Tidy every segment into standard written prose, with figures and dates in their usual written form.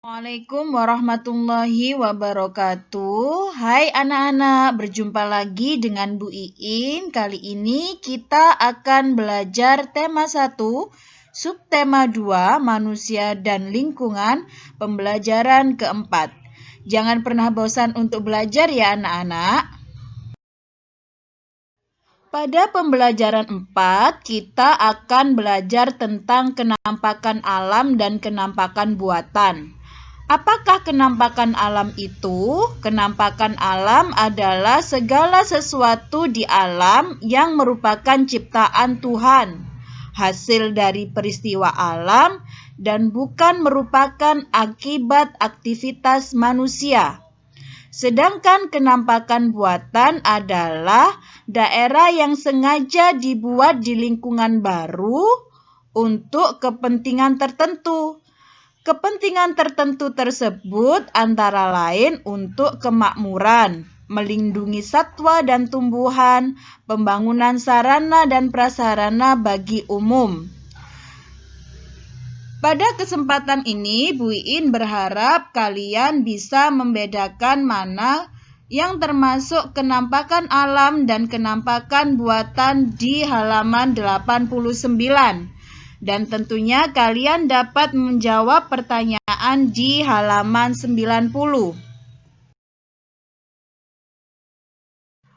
Assalamualaikum warahmatullahi wabarakatuh. Hai anak-anak, berjumpa lagi dengan Bu Iin. Kali ini kita akan belajar tema 1, subtema 2, manusia dan lingkungan, pembelajaran keempat. Jangan pernah bosan untuk belajar ya anak-anak. Pada pembelajaran 4, kita akan belajar tentang kenampakan alam dan kenampakan buatan. Apakah kenampakan alam itu? Kenampakan alam adalah segala sesuatu di alam yang merupakan ciptaan Tuhan, hasil dari peristiwa alam dan bukan merupakan akibat aktivitas manusia. Sedangkan kenampakan buatan adalah daerah yang sengaja dibuat di lingkungan baru untuk kepentingan tertentu. Kepentingan tertentu tersebut antara lain untuk kemakmuran, melindungi satwa dan tumbuhan, pembangunan sarana dan prasarana bagi umum. Pada kesempatan ini, Bu Iin berharap kalian bisa membedakan mana yang termasuk kenampakan alam dan kenampakan buatan di halaman 89. Dan tentunya kalian dapat menjawab pertanyaan di halaman 90.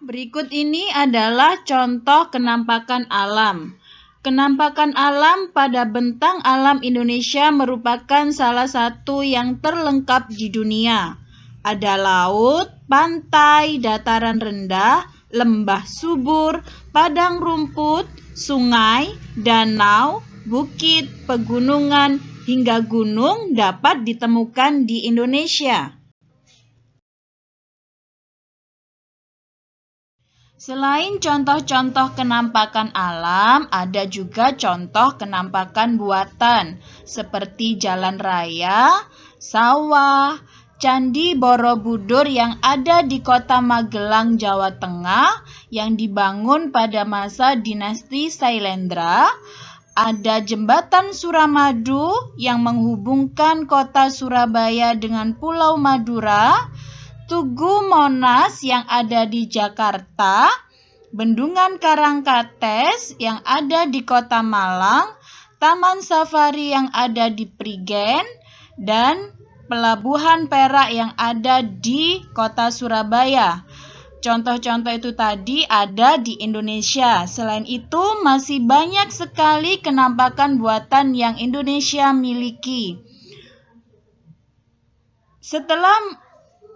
Berikut ini adalah contoh kenampakan alam. Kenampakan alam pada bentang alam Indonesia merupakan salah satu yang terlengkap di dunia. Ada laut, pantai, dataran rendah, lembah subur, padang rumput, sungai, danau, bukit, pegunungan, hingga gunung dapat ditemukan di Indonesia. Selain contoh-contoh kenampakan alam, ada juga contoh kenampakan buatan seperti jalan raya, sawah, Candi Borobudur yang ada di Kota Magelang, Jawa Tengah yang dibangun pada masa dinasti Sailendra. Ada jembatan Suramadu yang menghubungkan kota Surabaya dengan Pulau Madura. Tugu Monas yang ada di Jakarta, Bendungan Karangkates yang ada di Kota Malang, Taman Safari yang ada di Prigen, dan Pelabuhan Perak yang ada di Kota Surabaya. Contoh-contoh itu tadi ada di Indonesia. Selain itu, masih banyak sekali kenampakan buatan yang Indonesia miliki. Setelah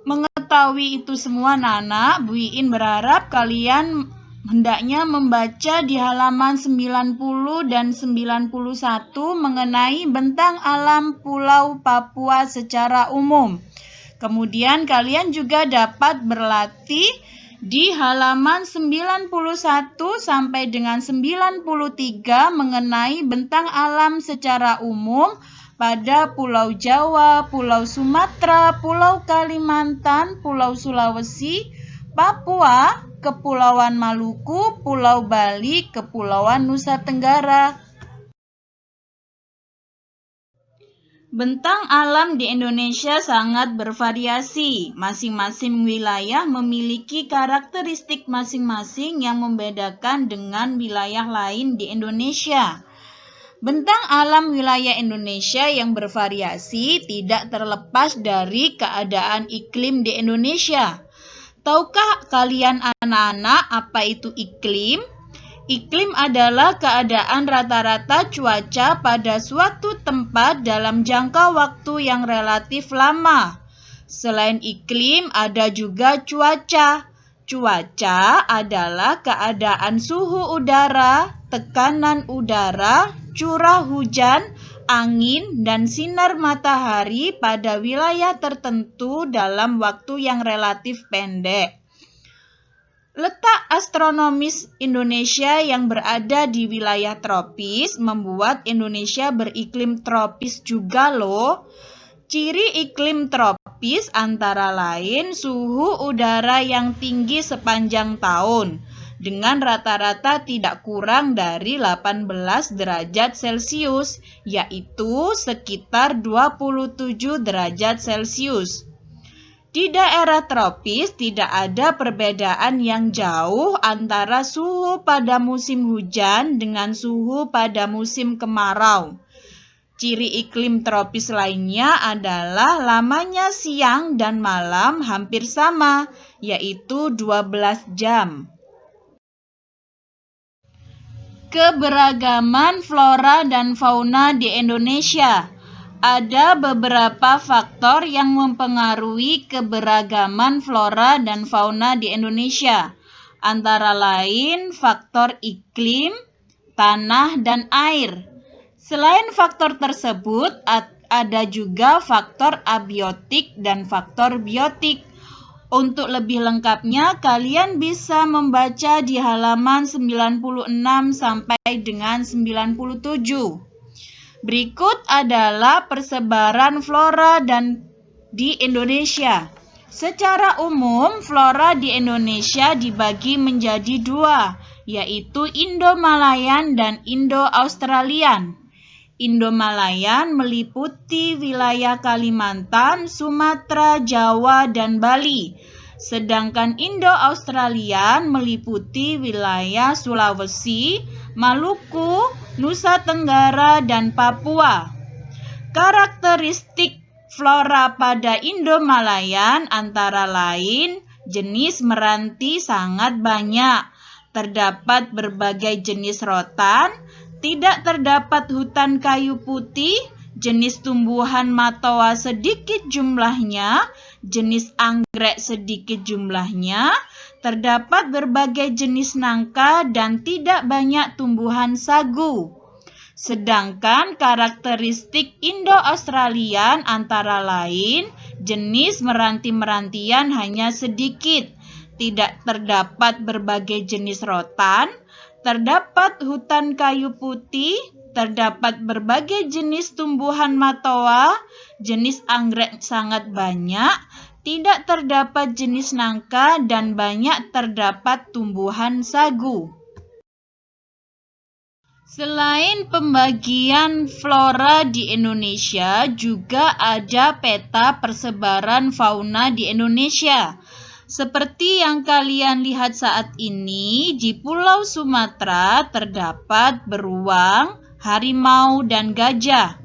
mengetahui itu semua anak-anak, Bu Iin berharap kalian hendaknya membaca di halaman 90 dan 91 mengenai bentang alam Pulau Papua secara umum. Kemudian kalian juga dapat berlatih di halaman 91 sampai dengan 93 mengenai bentang alam secara umum pada Pulau Jawa, Pulau Sumatera, Pulau Kalimantan, Pulau Sulawesi, Papua, Kepulauan Maluku, Pulau Bali, Kepulauan Nusa Tenggara. Bentang alam di Indonesia sangat bervariasi. Masing-masing wilayah memiliki karakteristik masing-masing yang membedakan dengan wilayah lain di Indonesia. Bentang alam wilayah Indonesia yang bervariasi tidak terlepas dari keadaan iklim di Indonesia. Tahukah kalian anak-anak apa itu iklim? Iklim adalah keadaan rata-rata cuaca pada suatu tempat dalam jangka waktu yang relatif lama. Selain iklim, ada juga cuaca. Cuaca adalah keadaan suhu udara, tekanan udara, curah hujan, angin, dan sinar matahari pada wilayah tertentu dalam waktu yang relatif pendek. Letak astronomis Indonesia yang berada di wilayah tropis membuat Indonesia beriklim tropis juga loh. Ciri iklim tropis antara lain suhu udara yang tinggi sepanjang tahun dengan rata-rata tidak kurang dari 18 derajat Celcius, yaitu sekitar 27 derajat Celcius. Di daerah tropis tidak ada perbedaan yang jauh antara suhu pada musim hujan dengan suhu pada musim kemarau. Ciri iklim tropis lainnya adalah lamanya siang dan malam hampir sama, yaitu 12 jam. Keberagaman flora dan fauna di Indonesia. Ada beberapa faktor yang mempengaruhi keberagaman flora dan fauna di Indonesia, antara lain faktor iklim, tanah, dan air. Selain faktor tersebut, ada juga faktor abiotik dan faktor biotik. Untuk lebih lengkapnya, kalian bisa membaca di halaman 96 sampai dengan 97. Berikut adalah persebaran flora di Indonesia. Secara umum, flora di Indonesia dibagi menjadi dua, yaitu Indo-Malayan dan Indo-Australian. Indo-Malayan meliputi wilayah Kalimantan, Sumatera, Jawa, dan Bali. Sedangkan Indo-Australian meliputi wilayah Sulawesi, Maluku, Nusa Tenggara, dan Papua. Karakteristik flora pada Indo-Malayan antara lain jenis meranti sangat banyak, terdapat berbagai jenis rotan, tidak terdapat hutan kayu putih, jenis tumbuhan matoa sedikit jumlahnya, jenis anggrek sedikit jumlahnya, terdapat berbagai jenis nangka dan tidak banyak tumbuhan sagu. Sedangkan karakteristik Indo-Australian antara lain jenis meranti-merantian hanya sedikit, tidak terdapat berbagai jenis rotan, terdapat hutan kayu putih, terdapat berbagai jenis tumbuhan matoa, jenis anggrek sangat banyak, tidak terdapat jenis nangka, dan banyak terdapat tumbuhan sagu. Selain pembagian flora di Indonesia, juga ada peta persebaran fauna di Indonesia. Seperti yang kalian lihat saat ini, di Pulau Sumatera terdapat beruang, harimau, dan gajah.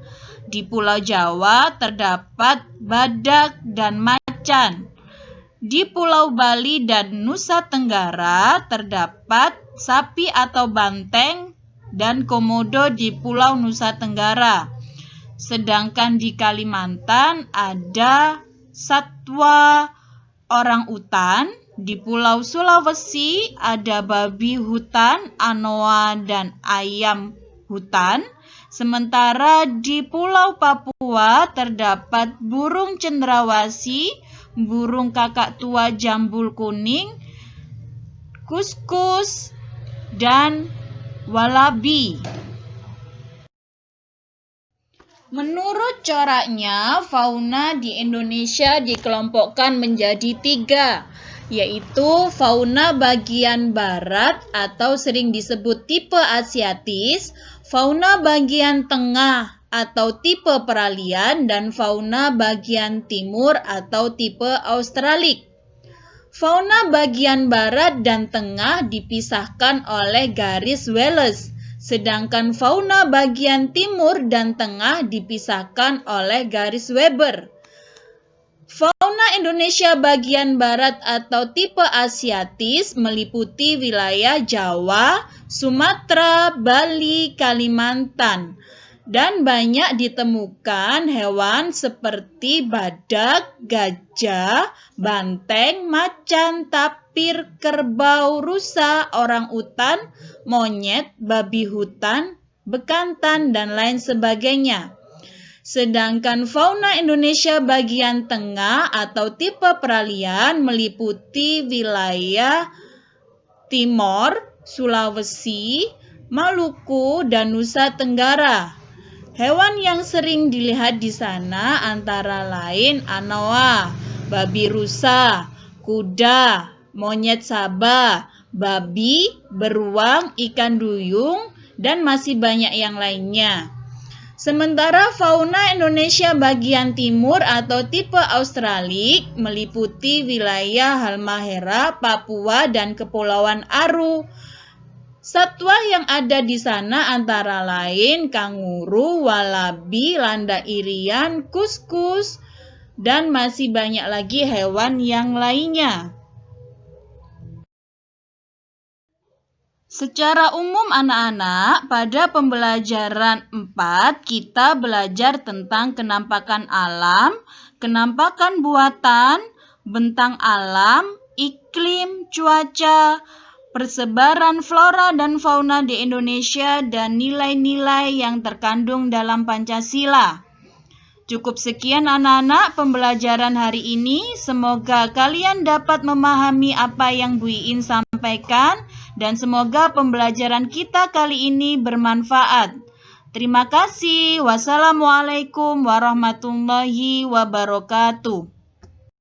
Di Pulau Jawa terdapat badak dan macan. Di Pulau Bali dan Nusa Tenggara terdapat sapi atau banteng dan komodo di Pulau Nusa Tenggara. Sedangkan di Kalimantan ada satwa orang utan, di Pulau Sulawesi ada babi hutan, anoa, dan ayam hutan. Sementara di Pulau Papua terdapat burung cendrawasih, burung kakak tua jambul kuning, kuskus, dan walabi. Menurut coraknya, fauna di Indonesia dikelompokkan menjadi 3, yaitu fauna bagian barat atau sering disebut tipe asiatis, fauna bagian tengah atau tipe peralian, dan fauna bagian timur atau tipe australik. Fauna bagian barat dan tengah dipisahkan oleh garis Wallace, sedangkan fauna bagian timur dan tengah dipisahkan oleh garis Weber. Fauna Indonesia bagian barat atau tipe asiatis meliputi wilayah Jawa, Sumatera, Bali, Kalimantan, dan banyak ditemukan hewan seperti badak, gajah, banteng, macan, tapir, kerbau, rusa, orang utan, monyet, babi hutan, bekantan, dan lain sebagainya. Sedangkan fauna Indonesia bagian tengah atau tipe peralian meliputi wilayah Timor, Sulawesi, Maluku, dan Nusa Tenggara. Hewan yang sering dilihat di sana antara lain anoa, babi rusa, kuda, monyet sabah, babi, beruang, ikan duyung, dan masih banyak yang lainnya. Sementara fauna Indonesia bagian timur atau tipe Australik meliputi wilayah Halmahera, Papua, dan Kepulauan Aru. Satwa yang ada di sana antara lain kanguru, walabi, landa irian, kuskus, dan masih banyak lagi hewan yang lainnya. Secara umum anak-anak, pada pembelajaran 4 kita belajar tentang kenampakan alam, kenampakan buatan, bentang alam, iklim, cuaca, persebaran flora dan fauna di Indonesia, dan nilai-nilai yang terkandung dalam Pancasila. Cukup sekian anak-anak pembelajaran hari ini. Semoga kalian dapat memahami apa yang Bu Iin sampaikan dan semoga pembelajaran kita kali ini bermanfaat. Terima kasih. Wassalamualaikum warahmatullahi wabarakatuh.